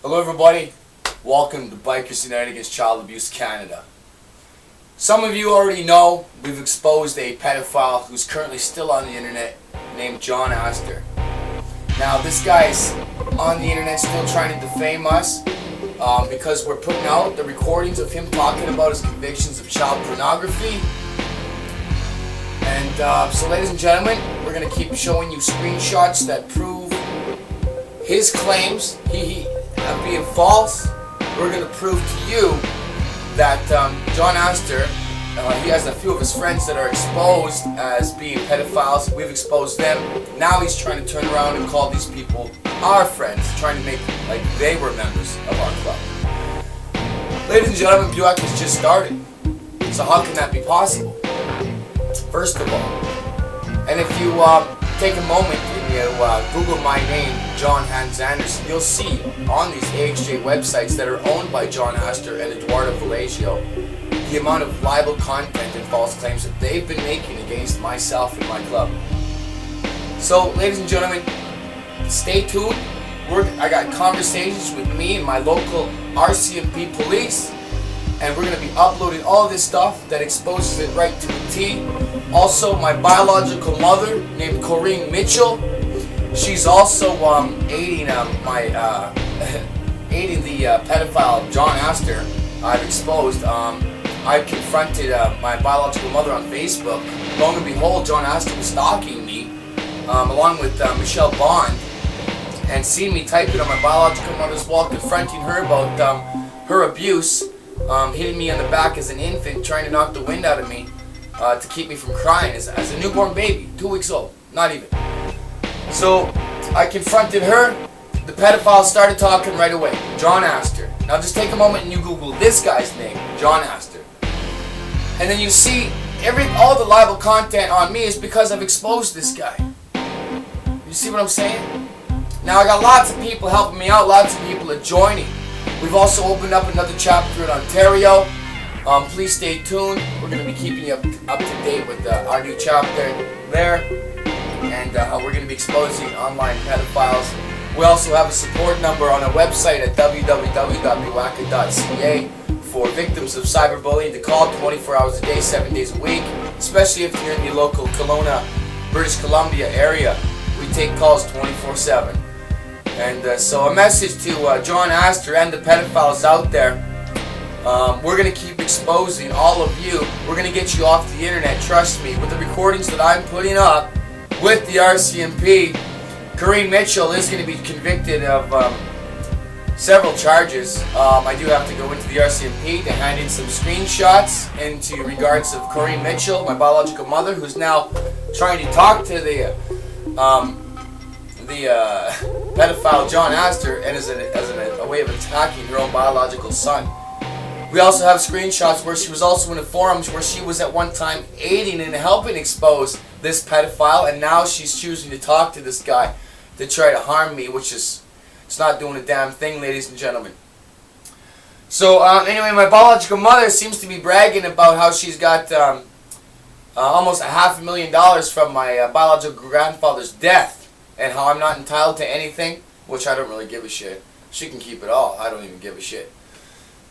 Hello everybody, welcome to Bikers United Against Child Abuse Canada. Some of you already know we've exposed a pedophile who's currently still on the internet named John Astor. Now this guy's on the internet still trying to defame us because we're putting out the recordings of him talking about his convictions of child pornography. And so ladies and gentlemen, we're going to keep showing you screenshots that prove his claims being false. We're going to prove to you that John Astor, he has a few of his friends that are exposed as being pedophiles. We've exposed them. Now he's trying to turn around and call these people our friends, trying to make like they were members of our club. Ladies and gentlemen, Buaca has just started. So how can that be possible? First of all, and if you take a moment and you Google my name, John Hans Anderson, you'll see on these AHJ websites that are owned by John Astor and Eduardo Vallejo the amount of libel content and false claims that they've been making against myself and my club. So, ladies and gentlemen, stay tuned. I got conversations with me and my local RCMP police, and we're going to be uploading all this stuff that exposes it right to the T. Also, my biological mother, named Corinne Mitchell, she's also aiding aiding the pedophile John Astor. I've exposed. I confronted my biological mother on Facebook. Lo and behold, John Astor was stalking me, along with Michelle Bond, and seeing me typing on my biological mother's wall, confronting her about her abuse, hitting me on the back as an infant, trying to knock the wind out of me to keep me from crying as a newborn baby, 2 weeks old, not even. So I confronted her. The pedophile started talking right away. John Astor. Now just take a moment and you Google this guy's name, John Astor. And then you see all the libel content on me is because I've exposed this guy. You see what I'm saying? Now I got lots of people helping me out, lots of people are joining. We've also opened up another chapter in Ontario. Please stay tuned. We're going to be keeping you up to date with our new chapter there. And we're going to be exposing online pedophiles. We also have a support number on our website at www.buaca.ca for victims of cyberbullying to call 24 hours a day, 7 days a week, especially if you're in the local Kelowna, British Columbia area. We take calls 24/7. And so a message to John Astor and the pedophiles out there. We're going to keep exposing all of you. We're going to get you off the internet, trust me. With the recordings that I'm putting up with the RCMP, Corinne Mitchell is going to be convicted of several charges. I do have to go into the RCMP to hand in some screenshots into regards of Corinne Mitchell, my biological mother, who's now trying to talk to the pedophile John Astor, and as a way of attacking her own biological son. We also have screenshots where she was also in the forums where she was at one time aiding and helping expose this pedophile, and now she's choosing to talk to this guy to try to harm me, which is, it's not doing a damn thing, ladies and gentlemen. So anyway, my biological mother seems to be bragging about how she's got almost $500,000 from my biological grandfather's death, and how I'm not entitled to anything, which I don't really give a shit. She can keep it all. I don't even give a shit.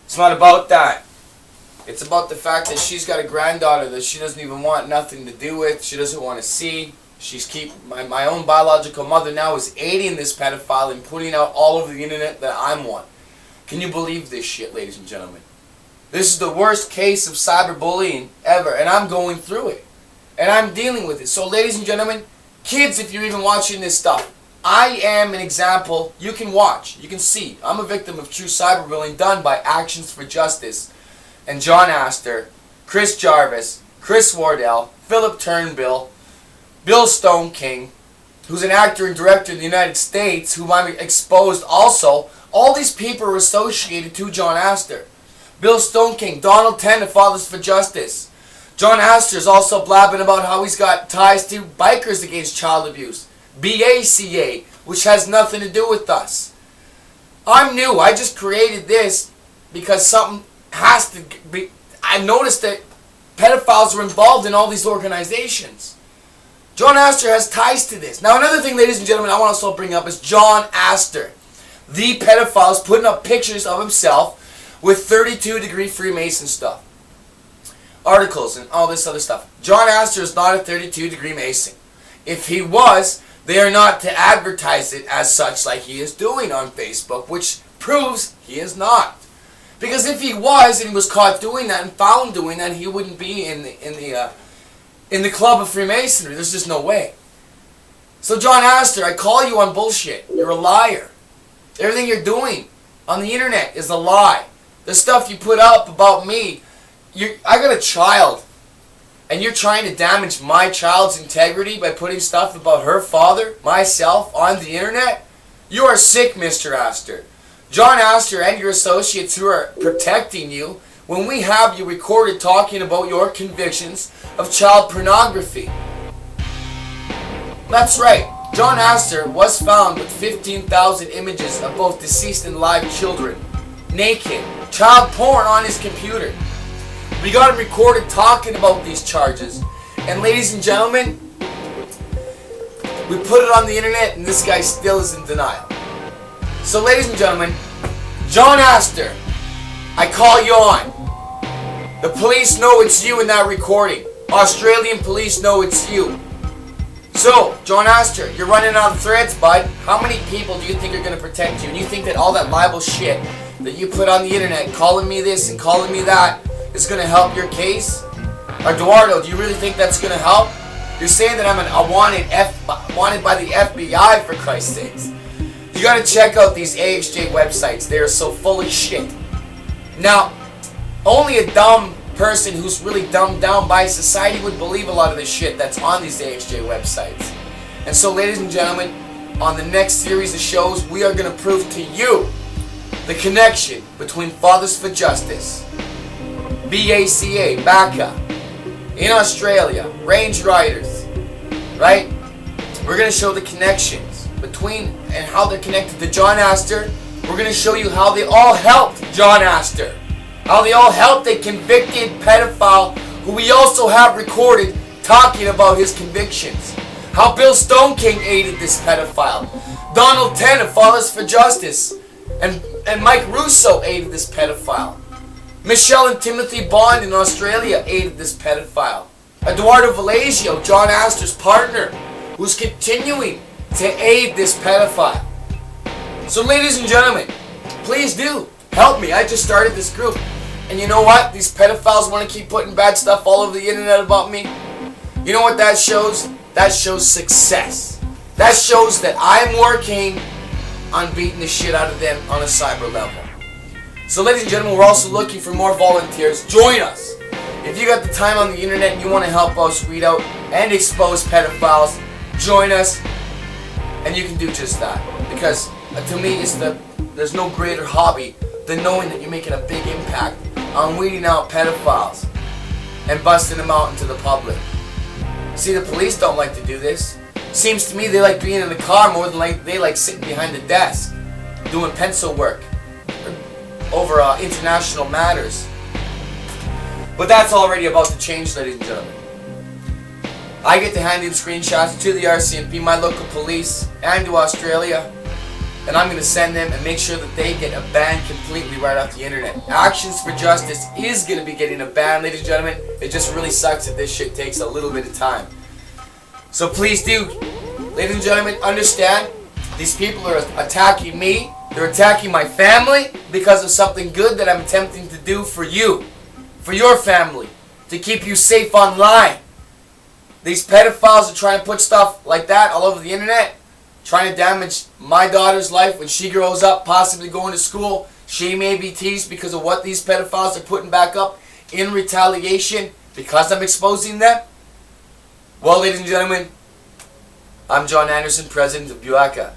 It's not about that. It's about the fact that she's got a granddaughter that she doesn't even want nothing to do with. She doesn't want to see. My own biological mother now is aiding this pedophile and putting out all over the internet that I'm one. Can you believe this shit, ladies and gentlemen? This is the worst case of cyberbullying ever, and I'm going through it. And I'm dealing with it. So, ladies and gentlemen, kids, if you're even watching this stuff, I am an example. You can watch. You can see. I'm a victim of true cyberbullying done by Actions for Justice. And John Astor, Chris Jarvis, Chris Wardell, Philip Turnbull, Bill Stone King, who's an actor and director in the United States, whom I'm exposed also. All these people are associated to John Astor. Bill Stone King, Donald Tenn of Fathers for Justice. John Astor is also blabbing about how he's got ties to Bikers Against Child Abuse. BACA, which has nothing to do with us. I'm new. I just created this because something has to be. I noticed that pedophiles are involved in all these organizations. John Astor has ties to this. Now, another thing, ladies and gentlemen, I want to also bring up is John Astor. The pedophile is putting up pictures of himself with 32-degree Freemason stuff. Articles and all this other stuff. John Astor is not a 32-degree Mason. If he was, they are not to advertise it as such like he is doing on Facebook, which proves he is not. Because if he was and he was caught doing that and found doing that, he wouldn't be in the club of Freemasonry. There's just no way. So John Astor, I call you on bullshit. You're a liar. Everything you're doing on the internet is a lie. The stuff you put up about me, I got a child, and you're trying to damage my child's integrity by putting stuff about her father, myself, on the internet? You are sick, Mr. Astor. John Astor and your associates who are protecting you when we have you recorded talking about your convictions of child pornography. That's right. John Astor was found with 15,000 images of both deceased and live children, naked, child porn on his computer. We got him recorded talking about these charges. And ladies and gentlemen, we put it on the internet and this guy still is in denial. So ladies and gentlemen, John Astor, I call you on. The police know it's you in that recording. Australian police know it's you. So, John Astor, you're running out of threads, bud. How many people do you think are going to protect you? And you think that all that libel shit that you put on the internet, calling me this and calling me that, is going to help your case? Eduardo, do you really think that's going to help? You're saying that I'm wanted by the FBI, for Christ's sakes. You got to check out these AXJ websites. They are so full of shit. Now, only a dumb person who's really dumbed down by society would believe a lot of the shit that's on these AXJ websites. And so, ladies and gentlemen, on the next series of shows, we are going to prove to you the connection between Fathers for Justice, Buaca, in Australia, Range Riders, right? We're going to show the connections between and how they're connected to John Astor. We're going to show you how they all helped John Astor. How they all helped a convicted pedophile who we also have recorded talking about his convictions. How Bill Stone King aided this pedophile. Donald Tenn of Fathers for Justice and Mike Russo aided this pedophile. Michelle and Timothy Bond in Australia aided this pedophile. Eduardo Valesio, John Astor's partner, who's continuing to aid this pedophile. So ladies and gentlemen, please do help me. I just started this group. And you know what? These pedophiles want to keep putting bad stuff all over the internet about me. You know what that shows? That shows success. That shows that I'm working on beating the shit out of them on a cyber level. So ladies and gentlemen, we're also looking for more volunteers. Join us. If you got the time on the internet and you want to help us weed out and expose pedophiles, join us and you can do just that. Because to me, there's no greater hobby than knowing that you're making a big impact on weeding out pedophiles and busting them out into the public. See, the police don't like to do this. Seems to me they like being in the car more than they like sitting behind the desk doing pencil work over international matters. But that's already about to change, ladies and gentlemen. I get to hand in screenshots to the RCMP, my local police, and to Australia. And I'm going to send them and make sure that they get a ban completely right off the internet. Actions for Justice is going to be getting a ban, ladies and gentlemen. It just really sucks that this shit takes a little bit of time. So please do, ladies and gentlemen, understand these people are attacking me. They're attacking my family because of something good that I'm attempting to do for you, for your family, to keep you safe online. These pedophiles are trying to put stuff like that all over the internet, trying to damage my daughter's life when she grows up, possibly going to school. She may be teased because of what these pedophiles are putting back up in retaliation because I'm exposing them. Well, ladies and gentlemen, I'm John Anderson, President of Buaca.